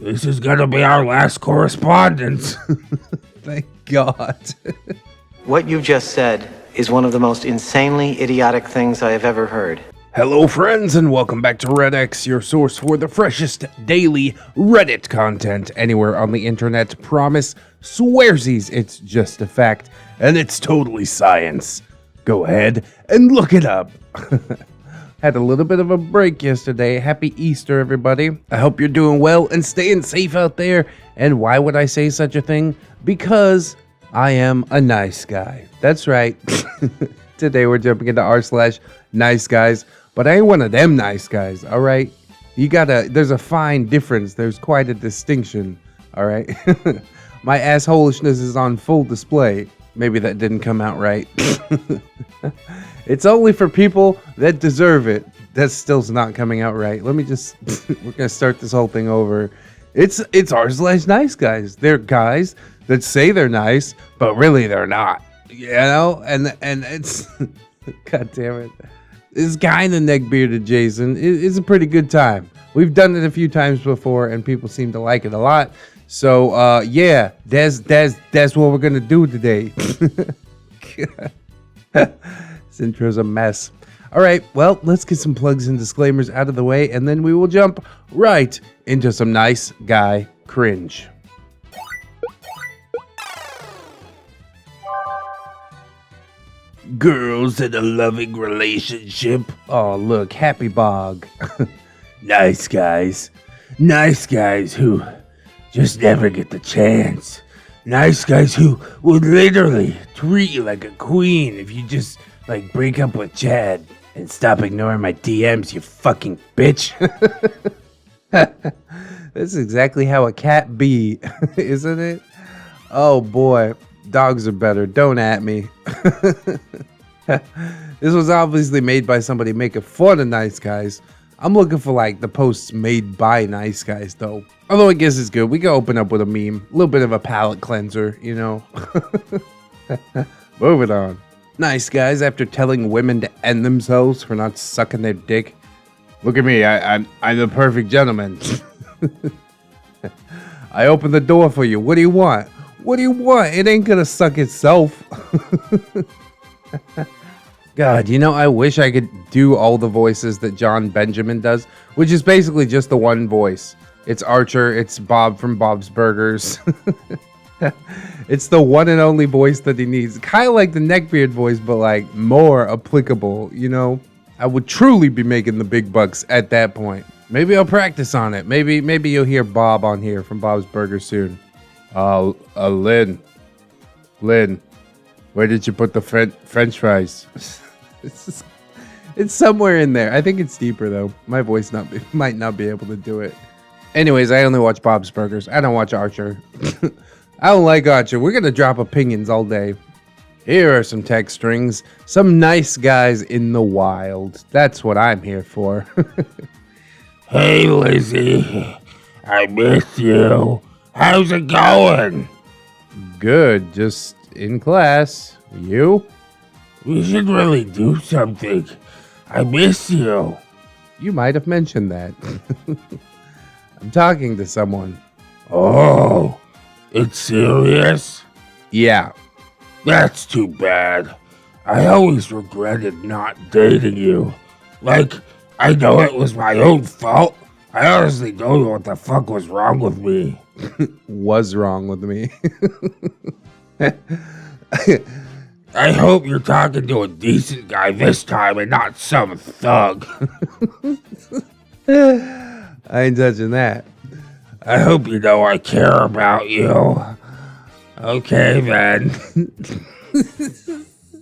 This is gonna be our last correspondence. Thank God. What you just said is one of the most insanely idiotic things I have ever heard. Hello friends and welcome back to ReddX, your source for the freshest daily Reddit content anywhere on the internet. Promise, swearsies, it's just a fact, and it's totally science. Go ahead and look it up. Had a little bit of a break yesterday. Happy Easter, everybody. I hope you're doing well and staying safe out there. And why would I say such a thing? Because I am a nice guy. That's right. Today we're jumping into r/NiceGuys, but I ain't one of them nice guys, all right? There's a fine difference. There's quite a distinction, all right? My assholishness is on full display. Maybe that didn't come out right. It's only for people that deserve it. That still's not coming out right. Let me just, we're gonna start this whole thing over. It's r/NiceGuys. They're guys that say they're nice, but really they're not. You know? And it's, God damn it. This guy in the neckbearded Jason is a pretty good time. We've done it a few times before and people seem to like it a lot. So, yeah, that's what we're gonna do today. This intro's a mess. All right, well, let's get some plugs and disclaimers out of the way, and then we will jump right into some nice guy cringe. Girls in a loving relationship. Oh, look, Happy Bog. Nice guys. Nice guys who just never get the chance. Nice guys who would literally treat you like a queen if you just, break up with Chad and stop ignoring my DMs, you fucking bitch. That's exactly how a cat be, isn't it? Oh, boy. Dogs are better. Don't at me. This was obviously made by somebody making fun of nice guys. I'm looking for the posts made by nice guys though. Although I guess it's good. We can open up with a meme. A little bit of a palate cleanser, you know. Moving on. Nice guys, after telling women to end themselves for not sucking their dick. Look at me, I'm the perfect gentleman. I opened the door for you. What do you want? What do you want? It ain't gonna suck itself. God, I wish I could do all the voices that John Benjamin does, which is basically just the one voice. It's Archer, it's Bob from Bob's Burgers. It's the one and only voice that he needs. Kind of like the Neckbeard voice, but more applicable, I would truly be making the big bucks at that point. Maybe I'll practice on it. Maybe you'll hear Bob on here from Bob's Burgers soon. Lynn, where did you put the French fries? It's somewhere in there. I think it's deeper though. My voice might not be able to do it. Anyways, I only watch Bob's Burgers. I don't watch Archer. I don't like Archer. We're gonna drop opinions all day. Here are some text strings. Some nice guys in the wild. That's what I'm here for. Hey Lizzie, I miss you. How's it going? Good, just in class. You? We should really do something. I miss you. You might have mentioned that. I'm talking to someone. Oh, it's serious? Yeah. That's too bad. I always regretted not dating you. I know it was my own fault. I honestly don't know what the fuck was wrong with me. Was wrong with me. I hope you're talking to a decent guy this time and not some thug. I ain't touching that. I hope you know I care about you. Okay, then.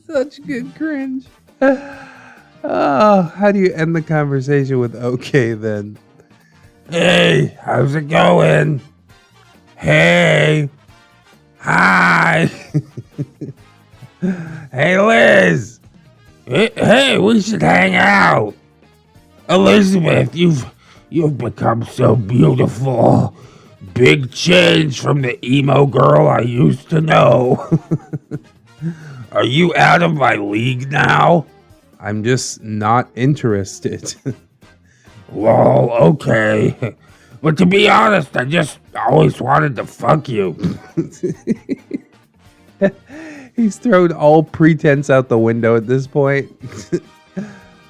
Such good cringe. Oh, how do you end the conversation with okay, then? Hey, how's it going? Hey. Hi. Hey, Liz. Hey, we should hang out. Elizabeth, you've become so beautiful. Big change from the emo girl I used to know. Are you out of my league now? I'm just not interested. Well, okay. But to be honest, I just always wanted to fuck you. He's thrown all pretense out the window at this point.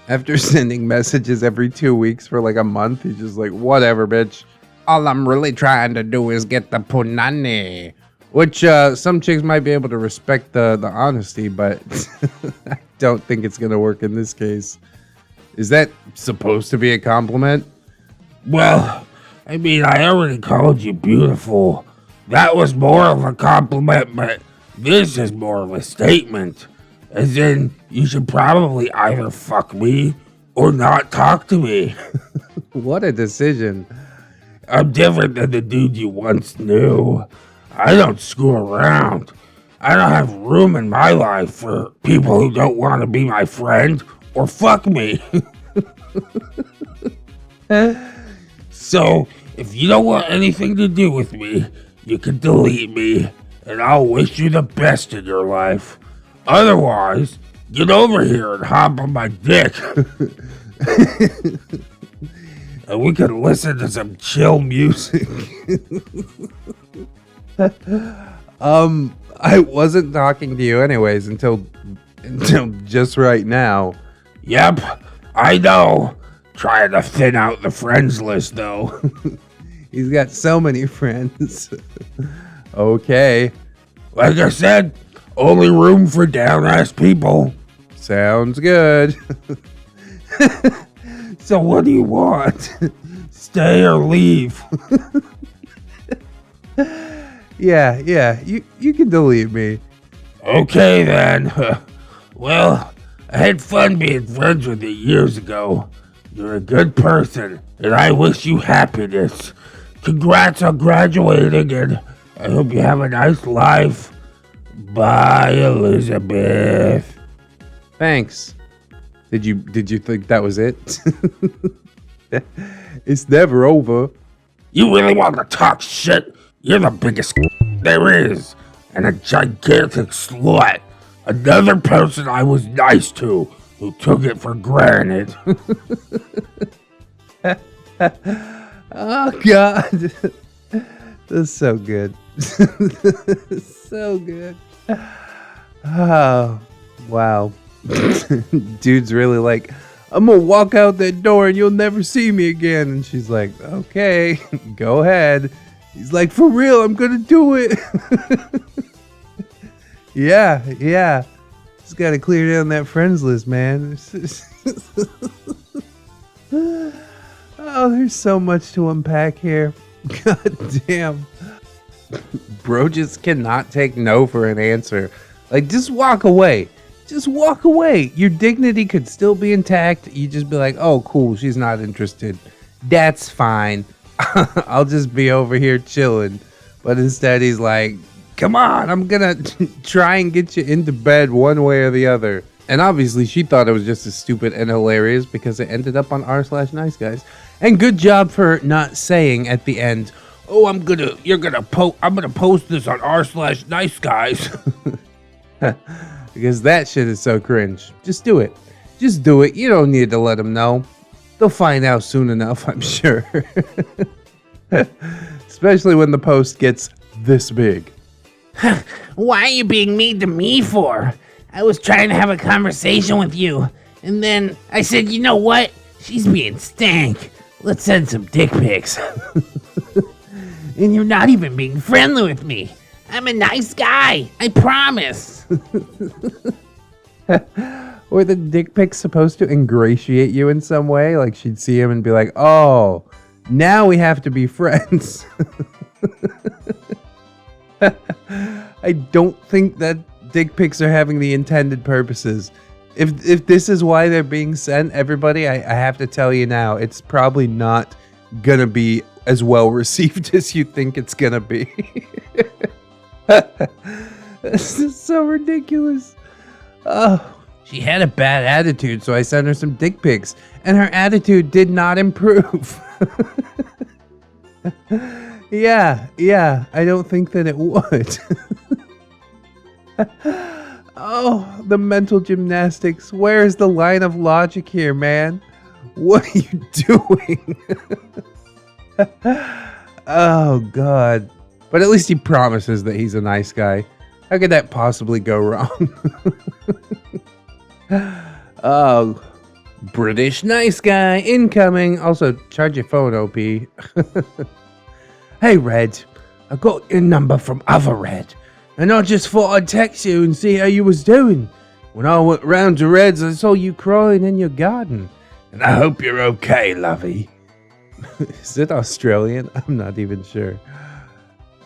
After sending messages every 2 weeks for like a month, he's just like, whatever, bitch. All I'm really trying to do is get the punani. Which some chicks might be able to respect the honesty, but I don't think it's going to work in this case. Is that supposed to be a compliment? Well, I mean, I already called you beautiful. That was more of a compliment, but this is more of a statement. As in, you should probably either fuck me or not talk to me. What a decision. I'm different than the dude you once knew. I don't screw around. I don't have room in my life for people who don't want to be my friend or fuck me. So, if you don't want anything to do with me, you can delete me, and I'll wish you the best in your life. Otherwise, get over here and hop on my dick. And we can listen to some chill music. I wasn't talking to you anyways until just right now. Yep, I know. Trying to thin out the friends list, though. He's got so many friends. Okay. Like I said, only room for down-ass people. Sounds good. So what do you want? Stay or leave? Yeah, you can delete me. Okay, then. Well, I had fun being friends with you years ago. You're a good person, and I wish you happiness. Congrats on graduating, and I hope you have a nice life. Bye, Elizabeth. Thanks. Did you think that was it? It's never over. You really want to talk shit? You're the biggest there is, and a gigantic slut. Another person I was nice to, who took it for granted. Oh, God. That's so good. So good. Oh, wow. Dude's really like, I'm gonna walk out that door and you'll never see me again. And she's like, okay, go ahead. He's like, for real, I'm gonna do it. Yeah. Just gotta clear down that friends list, man. Oh, there's so much to unpack here. God damn. Bro just cannot take no for an answer. Like, just walk away. Just walk away. Your dignity could still be intact. You just be like, oh, cool, she's not interested. That's fine. I'll just be over here chilling. But instead, he's like, come on, I'm gonna try and get you into bed one way or the other. And obviously, she thought it was just as stupid and hilarious because it ended up on r/NiceGuys. And good job for not saying at the end, oh, I'm gonna post this on r/NiceGuys. Because that shit is so cringe. Just do it. Just do it. You don't need to let them know. They'll find out soon enough, I'm sure. Especially when the post gets this big. Why are you being mean to me for? I was trying to have a conversation with you, and then I said, you know what? She's being stank. Let's send some dick pics. And you're not even being friendly with me. I'm a nice guy, I promise. Were the dick pics supposed to ingratiate you in some way? Like she'd see him and be like, oh, now we have to be friends. I don't think that dick pics are having the intended purposes. If this is why they're being sent, everybody, I have to tell you now, it's probably not gonna be as well received as you think it's gonna be. This is so ridiculous. Oh, she had a bad attitude, so I sent her some dick pics, and her attitude did not improve. Yeah, I don't think that it would. Oh, the mental gymnastics. Where's the line of logic here, man? What are you doing? Oh, God. But at least he promises that he's a nice guy. How could that possibly go wrong? Oh, British nice guy incoming. Also, charge your phone, OP. Hey, Red. I got your number from other Red. And I just thought I'd text you and see how you was doing. When I went round to Red's, I saw you crying in your garden. And I hope you're okay, lovey. Is it Australian? I'm not even sure.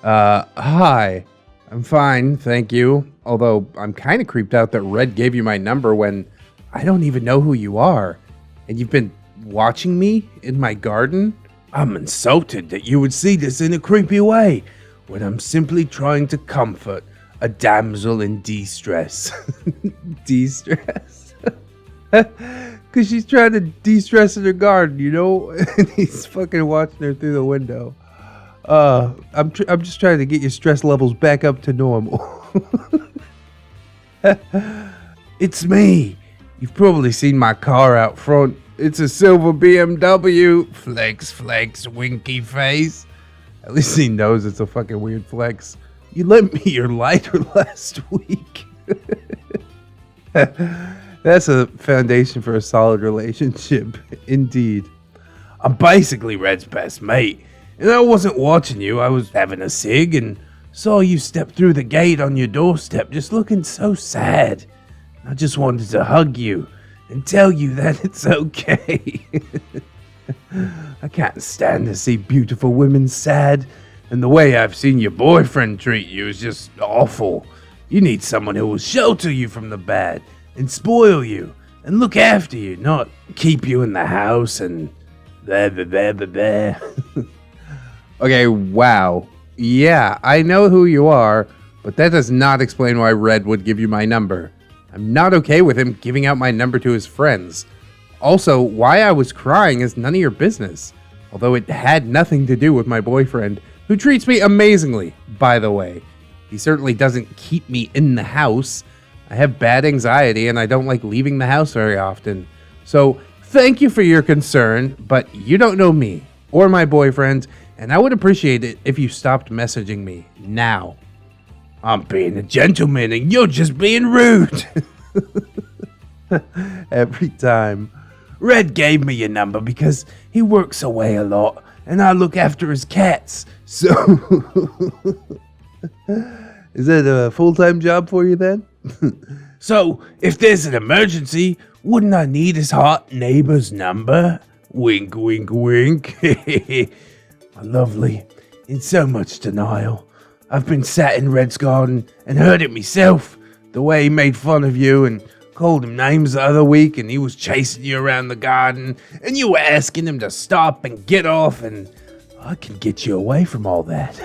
Hi. I'm fine, thank you. Although, I'm kind of creeped out that Red gave you my number when I don't even know who you are. And you've been watching me in my garden? I'm insulted that you would see this in a creepy way, when I'm simply trying to comfort a damsel in distress. De-stress? Because she's trying to de-stress in her garden, you know? And he's fucking watching her through the window. I'm just trying to get your stress levels back up to normal. It's me. You've probably seen my car out front. It's a silver BMW. Flex, flex, winky face. At least he knows it's a fucking weird flex. You lent me your lighter last week. That's a foundation for a solid relationship, indeed. I'm basically Red's best mate, and I wasn't watching you. I was having a cig and saw you step through the gate on your doorstep just looking so sad. I just wanted to hug you and tell you that it's okay. I can't stand to see beautiful women sad, and the way I've seen your boyfriend treat you is just awful. You need someone who will shelter you from the bad and spoil you and look after you, not keep you in the house and blah, blah, blah, blah, blah. Okay, wow. Yeah, I know who you are, but that does not explain why Red would give you my number. I'm not okay with him giving out my number to his friends. Also, why I was crying is none of your business. Although it had nothing to do with my boyfriend, who treats me amazingly, by the way. He certainly doesn't keep me in the house. I have bad anxiety and I don't like leaving the house very often. So, thank you for your concern, but you don't know me or my boyfriend, and I would appreciate it if you stopped messaging me now. I'm being a gentleman and you're just being rude. Every time. Red gave me your number because he works away a lot and I look after his cats. So, is that a full-time job for you then? So, if there's an emergency, wouldn't I need his hot neighbor's number? Wink, wink, wink. Lovely. In so much denial. I've been sat in Red's garden and heard it myself. The way he made fun of you and called him names the other week, and he was chasing you around the garden, and you were asking him to stop and get off, and I can get you away from all that.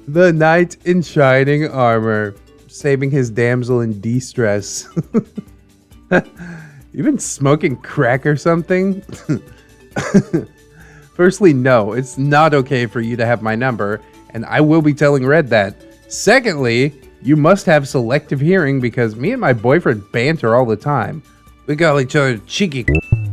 The knight in shining armor, saving his damsel in distress. You been smoking crack or something? Firstly, no, it's not okay for you to have my number, and I will be telling Red that. Secondly, you must have selective hearing because me and my boyfriend banter all the time. We call each other cheeky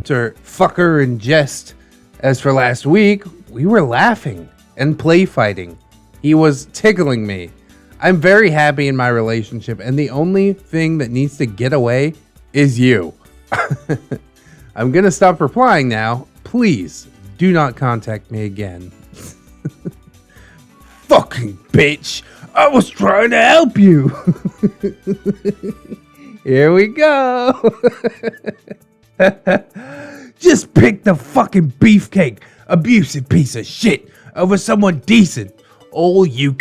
or fucker in jest. As for last week, we were laughing and play fighting. He was tickling me. I'm very happy in my relationship, and the only thing that needs to get away is you. I'm gonna stop replying now. Please do not contact me again. Fucking bitch! I was trying to help you. Here we go. Just pick the fucking beefcake, abusive piece of shit, over someone decent. All you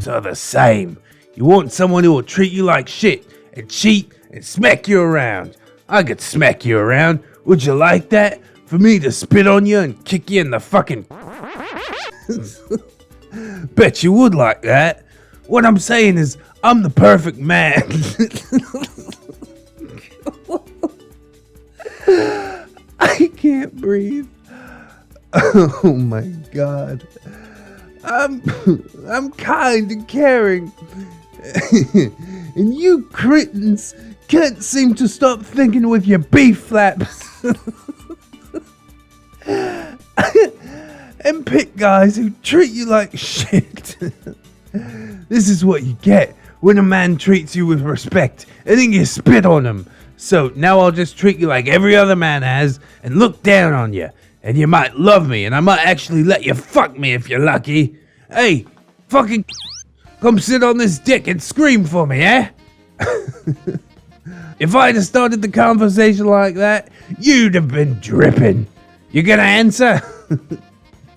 are the same. You want someone who will treat you like shit and cheat and smack you around. I could smack you around. Would you like that? For me to spit on you and kick you in the fucking... Bet you would like that. What I'm saying is, I'm the perfect man. I can't breathe. Oh my god. I'm kind and caring. And you cretins can't seem to stop thinking with your beef flaps. and pick guys who treat you like shit. This is what you get when a man treats you with respect and then you spit on him. So now I'll just treat you like every other man has and look down on you. And you might love me and I might actually let you fuck me if you're lucky. Hey, fucking come sit on this dick and scream for me, eh? If I'd have started the conversation like that, you'd have been dripping. You gonna answer?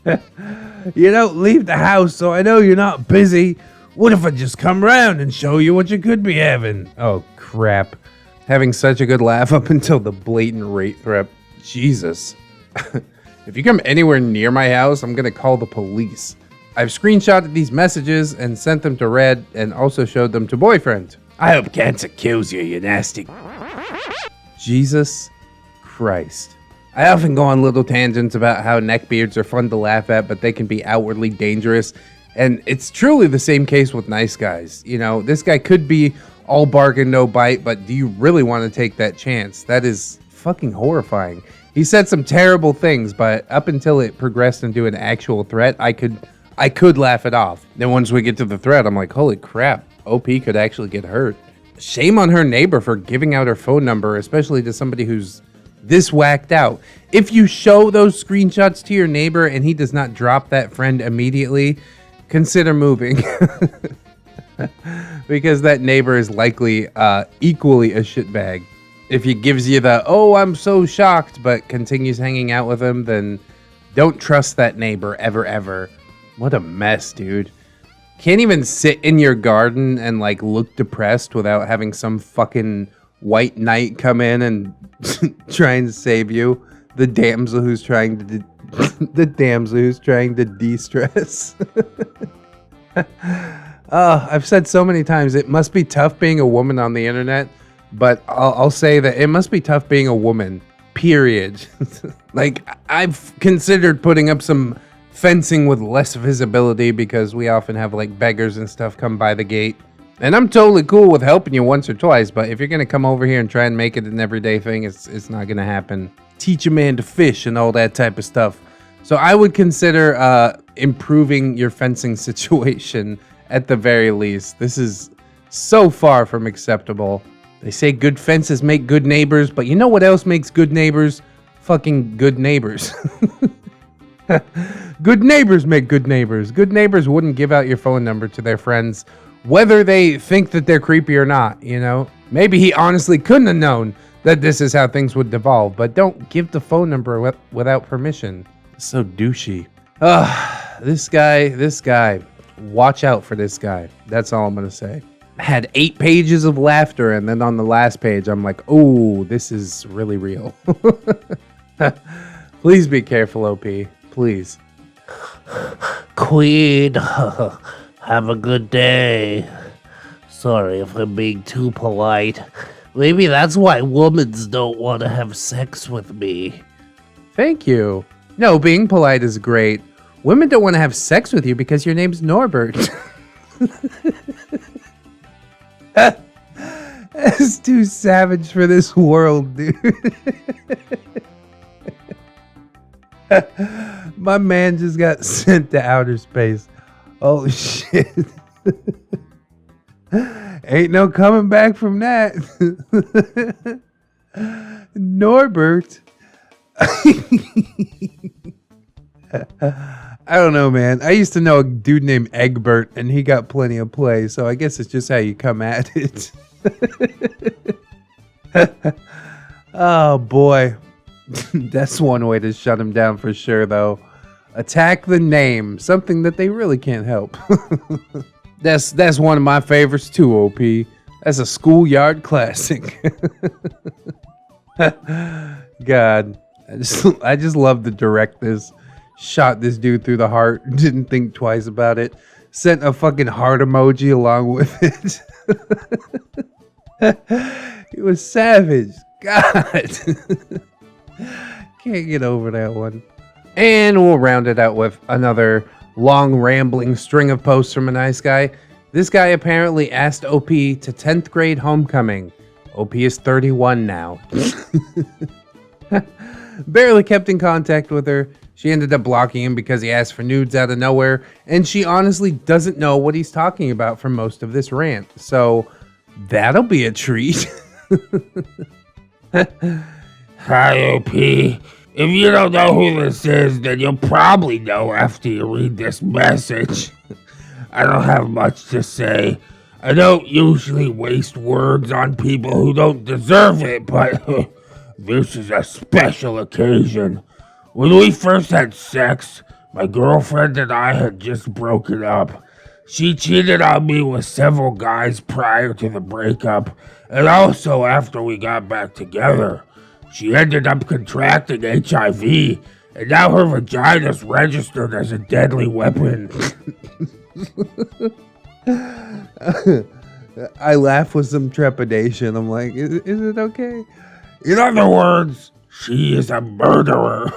You don't leave the house, so I know you're not busy. What if I just come round and show you what you could be having? Oh, crap. Having such a good laugh up until the blatant rape threat. Jesus. If you come anywhere near my house, I'm gonna call the police. I've screenshotted these messages and sent them to Red and also showed them to boyfriend. I hope cancer kills you, you nasty. Jesus Christ. I often go on little tangents about how neckbeards are fun to laugh at, but they can be outwardly dangerous. And it's truly the same case with nice guys. You know, this guy could be all bargain, no bite, but do you really want to take that chance? That is fucking horrifying. He said some terrible things, but up until it progressed into an actual threat, I could laugh it off. Then once we get to the threat, I'm like, holy crap, OP could actually get hurt. Shame on her neighbor for giving out her phone number, especially to somebody who's this whacked out. If you show those screenshots to your neighbor and he does not drop that friend immediately, consider moving. Because that neighbor is likely equally a shitbag. If he gives you the, oh, I'm so shocked, but continues hanging out with him, then don't trust that neighbor ever, ever. What a mess, dude. Can't even sit in your garden and like look depressed without having some fucking white knight come in and try and save you. The damsel who's trying to de-stress. I've said so many times, it must be tough being a woman on the internet, but I'll say that it must be tough being a woman, period. Like, I've considered putting up some fencing with less visibility because we often have like beggars and stuff come by the gate. And I'm totally cool with helping you once or twice, but if you're gonna come over here and try and make it an everyday thing, it's not gonna happen. Teach a man to fish and all that type of stuff. So I would consider improving your fencing situation at the very least. This is so far from acceptable. They say good fences make good neighbors, but you know what else makes good neighbors? Fucking good neighbors. Good neighbors make good neighbors. Good neighbors wouldn't give out your phone number to their friends, whether they think that they're creepy or not, you know? Maybe he honestly couldn't have known that this is how things would devolve, but don't give the phone number without permission. So douchey. This guy. Watch out for this guy. That's all I'm gonna say. Had 8 pages of laughter, and then on the last page, I'm like, oh, this is really real. Please be careful, OP. Please. Queen, have a good day. Sorry if I'm being too polite. Maybe that's why women's don't want to have sex with me. Thank you. No, being polite is great. Women don't want to have sex with you because your name's Norbert. That's too savage for this world, dude. My man just got sent to outer space. Oh shit. Ain't no coming back from that. Norbert. I don't know, man. I used to know a dude named Egbert, and he got plenty of play, so I guess it's just how you come at it. Oh, boy. That's one way to shut him down for sure, though. Attack the name. Something that they really can't help. That's one of my favorites, too, OP. That's a schoolyard classic. God. I just love the directness. Shot this dude through the heart. Didn't think twice about it. Sent a fucking heart emoji along with it. It was savage. God. Can't get over that one. And we'll round it out with another long rambling string of posts from a nice guy. This guy apparently asked OP to 10th grade homecoming. OP is 31 now. barely kept in contact with her. She ended up blocking him because he asked for nudes out of nowhere, and she honestly doesn't know what he's talking about for most of this rant. So that'll be a treat. Hi, OP. If you don't know who this is, then you'll probably know after you read this message. I don't have much to say. I don't usually waste words on people who don't deserve it, but this is a special occasion. When we first had sex, my girlfriend and I had just broken up. She cheated on me with several guys prior to the breakup, and also after we got back together. She ended up contracting HIV, and now her vagina's registered as a deadly weapon. I laugh with some trepidation. I'm like, is it okay? In other words, she is a murderer.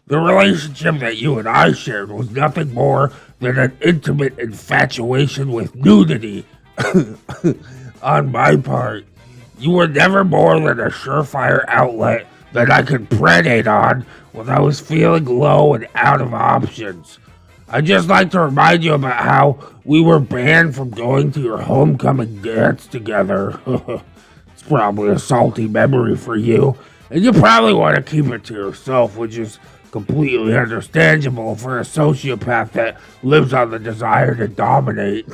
The relationship that you and I shared was nothing more than an intimate infatuation with nudity. On my part, you were never more than a surefire outlet that I could predate on when I was feeling low and out of options. I'd just like to remind you about how we were banned from going to your homecoming dance together. It's probably a salty memory for you, and you probably want to keep it to yourself, which is completely understandable for a sociopath that lives on the desire to dominate.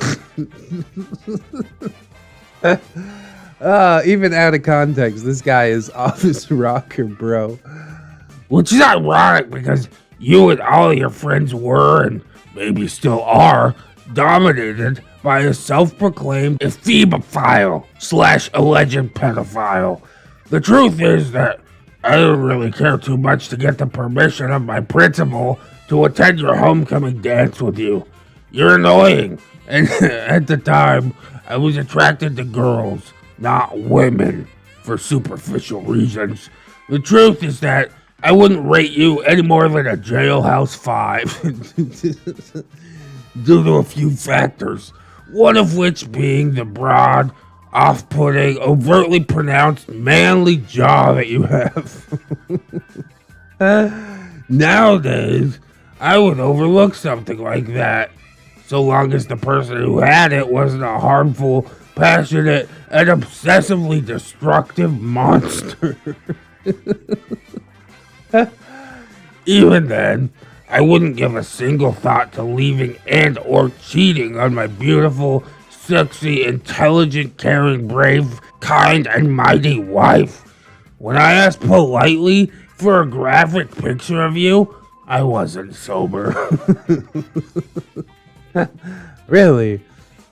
Even out of context, this guy is off his rocker, bro. Which is ironic because you and all your friends were, and maybe still are, dominated by a self-proclaimed ephebophile / alleged pedophile. The truth is that I don't really care too much to get the permission of my principal to attend your homecoming dance with you. You're annoying, and at the time, I was attracted to girls, not women, for superficial reasons. The truth is that I wouldn't rate you any more than a Jailhouse 5 due to a few factors, one of which being the broad, off-putting, overtly pronounced manly jaw that you have. Nowadays, I would overlook something like that, so long as the person who had it wasn't a harmful, passionate, and obsessively destructive monster. Even then, I wouldn't give a single thought to leaving and or cheating on my beautiful, sexy, intelligent, caring, brave, kind, and mighty wife. When I asked politely for a graphic picture of you, I wasn't sober. Really?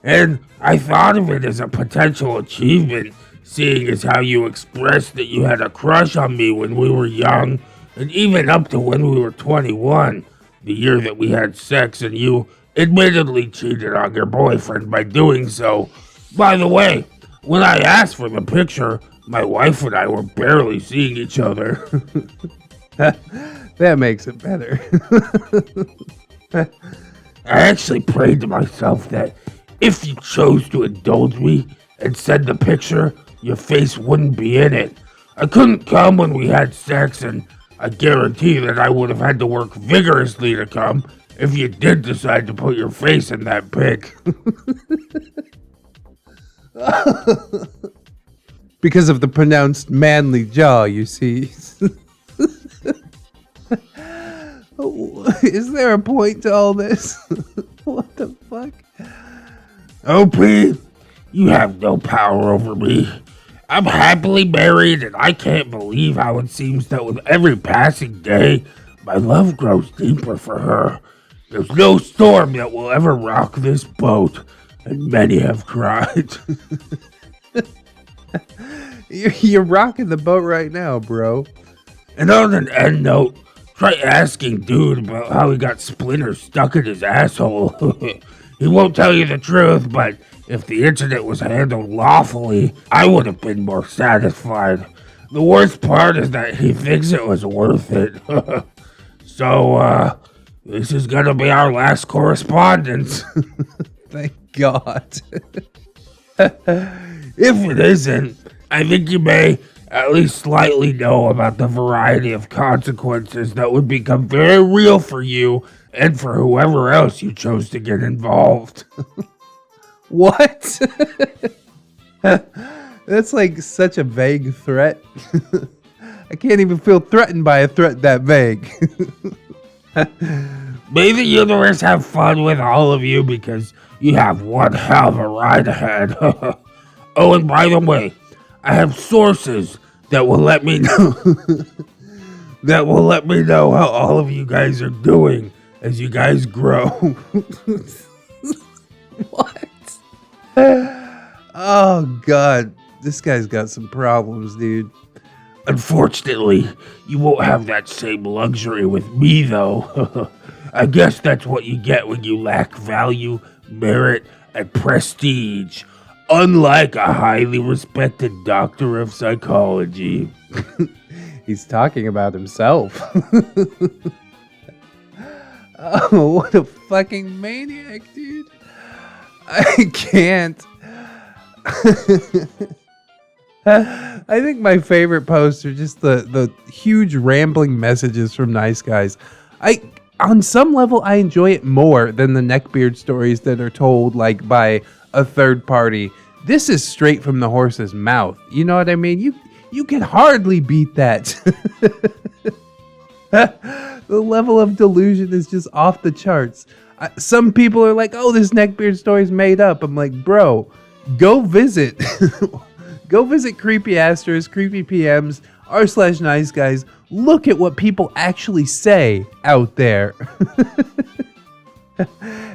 And I thought of it as a potential achievement, seeing as how you expressed that you had a crush on me when we were young, and even up to when we were 21, the year that we had sex, and you admittedly cheated on your boyfriend by doing so. By the way, when I asked for the picture, my wife and I were barely seeing each other. That makes it better. I actually prayed to myself that if you chose to indulge me and send the picture, your face wouldn't be in it. I couldn't come when we had sex, and I guarantee that I would have had to work vigorously to come if you did decide to put your face in that pic. Because of the pronounced manly jaw, you see. Is there a point to all this? What the fuck? OP, you have no power over me. I'm happily married, and I can't believe how it seems that with every passing day, my love grows deeper for her. There's no storm that will ever rock this boat, and many have cried. You're rocking the boat right now, bro. And on an end note, try asking dude about how he got splinters stuck in his asshole. He won't tell you the truth, but if the incident was handled lawfully, I would have been more satisfied. The worst part is that he thinks it was worth it. So, this is gonna be our last correspondence. Thank God. If it isn't, I think you may at least slightly know about the variety of consequences that would become very real for you and for whoever else you chose to get involved. What? That's like such a vague threat. I can't even feel threatened by a threat that vague. May the universe have fun with all of you because you have one hell of a ride ahead. Oh, and by the way, I have sources that will let me know how all of you guys are doing as you guys grow. What? Oh God, this guy's got some problems, dude. Unfortunately, you won't have that same luxury with me, though. I guess that's what you get when you lack value, merit, and prestige. Unlike a highly respected doctor of psychology. He's talking about himself. Oh, what a fucking maniac, dude. I can't. I think my favorite posts are just the huge rambling messages from NiceGuys. On some level, I enjoy it more than the neckbeard stories that are told like by a third party. This is straight from the horse's mouth. You know what I mean? You can hardly beat that. The level of delusion is just off the charts. Some people are like, "Oh, this neckbeard story's made up." I'm like, "Bro, go visit." Go visit Creepy Asters, Creepy PMs, r/NiceGuys. Look at what people actually say out there.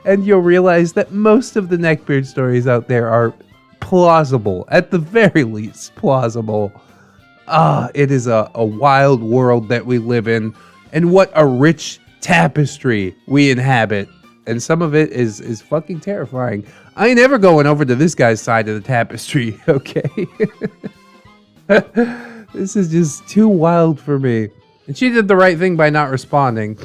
And you'll realize that most of the neckbeard stories out there are plausible. At the very least, plausible. It is a wild world that we live in. And what a rich tapestry we inhabit. And some of it is fucking terrifying. I ain't ever going over to this guy's side of the tapestry, okay? This is just too wild for me. And she did the right thing by not responding.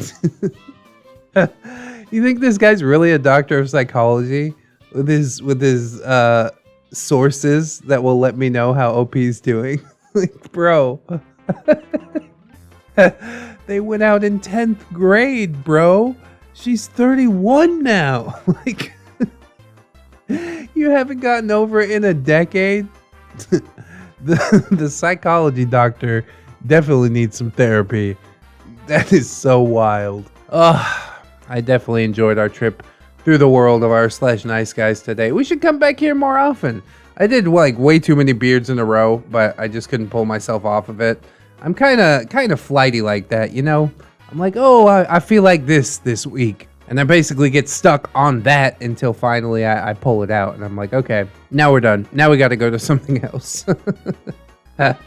You think this guy's really a doctor of psychology? With his sources that will let me know how OP's doing? Like, bro. They went out in 10th grade, bro. She's 31 now. Like, you haven't gotten over it in a decade? The psychology doctor definitely needs some therapy. That is so wild. I definitely enjoyed our trip through the world of r/NiceGuys today. We should come back here more often. I did like way too many beards in a row, but I just couldn't pull myself off of it. I'm kind of flighty like that, you know? I'm like, oh, I feel like this week. And I basically get stuck on that until finally I pull it out. And I'm like, okay, now we're done. Now we got to go to something else. And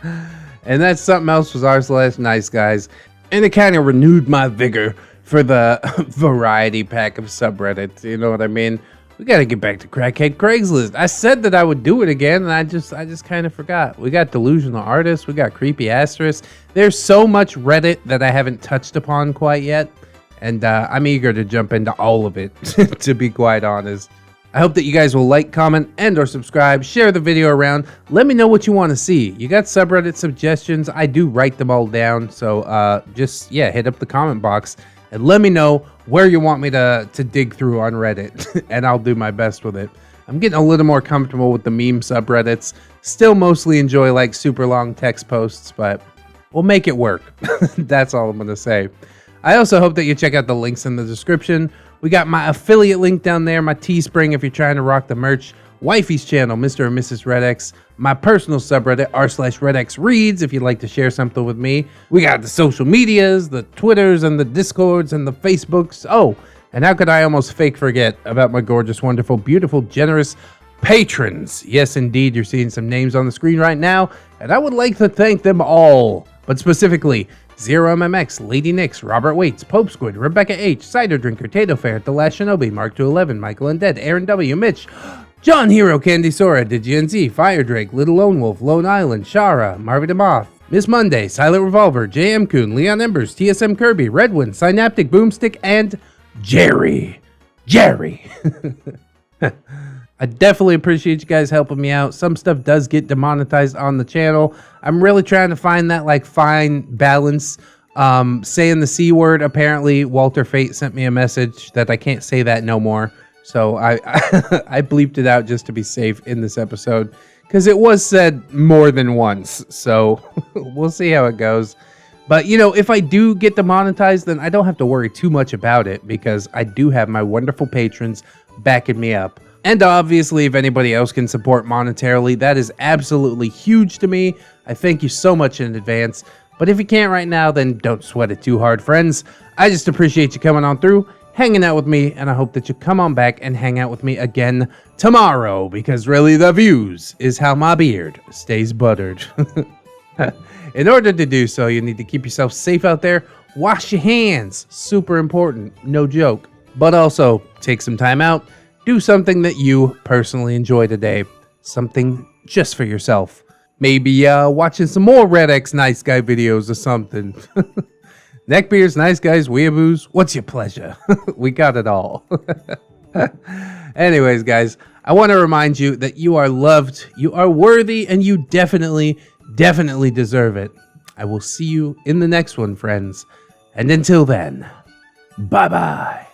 that something else was r/NiceGuys. And it kind of renewed my vigor for the variety pack of subreddits. You know what I mean? We got to get back to Crackhead Craigslist. I said that I would do it again, and I just kind of forgot. We got Delusional Artists. We got Creepy Asterisk. There's so much Reddit that I haven't touched upon quite yet, and I'm eager to jump into all of it, to be quite honest. I hope that you guys will like, comment, and or subscribe. Share the video around. Let me know what you want to see. You got subreddit suggestions. I do write them all down, so just, hit up the comment box and let me know where you want me to dig through on Reddit, and I'll do my best with it. I'm getting a little more comfortable with the meme subreddits. Still mostly enjoy like super long text posts, but we'll make it work. That's all I'm going to say. I also hope that you check out the links in the description. We got my affiliate link down there, my Teespring if you're trying to rock the merch, Wifey's channel, Mr. and Mrs. ReddX, my personal subreddit, r/ReddX Reads, if you'd like to share something with me. We got the social medias, the Twitters and the Discords and the Facebooks. Oh, and how could I almost fake forget about my gorgeous, wonderful, beautiful, generous patrons? Yes, indeed, you're seeing some names on the screen right now, and I would like to thank them all, but specifically Zero MMX, Lady Nix, Robert Waits, Pope Squid, Rebecca H, Cider Drinker, Tato Fair, The Last Shinobi, Mark 211, Michael Undead, Aaron W, Mitch, John Hero, Candy Sora, DigiNZ, Fire Drake, Little Lone Wolf, Lone Island, Shara, Marvin DeMoth, Miss Monday, Silent Revolver, JM Coon, Leon Embers, TSM Kirby, Redwind, Synaptic Boomstick, and Jerry. I definitely appreciate you guys helping me out. Some stuff does get demonetized on the channel. I'm really trying to find that like fine balance. Saying the C word, apparently Walter Fate sent me a message that I can't say that no more. So I I bleeped it out just to be safe in this episode because it was said more than once. So we'll see how it goes. But, you know, if I do get demonetized, then I don't have to worry too much about it because I do have my wonderful patrons backing me up. And obviously, if anybody else can support monetarily, that is absolutely huge to me. I thank you so much in advance. But if you can't right now, then don't sweat it too hard, friends. I just appreciate you coming on through, hanging out with me, and I hope that you come on back and hang out with me again tomorrow, because really the views is how my beard stays buttered. In order to do so, you need to keep yourself safe out there. Wash your hands. Super important. No joke. But also, take some time out. Do something that you personally enjoy today. Something just for yourself. Maybe watching some more ReddX Nice Guy videos or something. Neckbeards, Nice Guys, weeaboos. What's your pleasure? We got it all. Anyways, guys, I want to remind you that you are loved, you are worthy, and you definitely deserve it. I will see you in the next one, friends. And until then, bye-bye.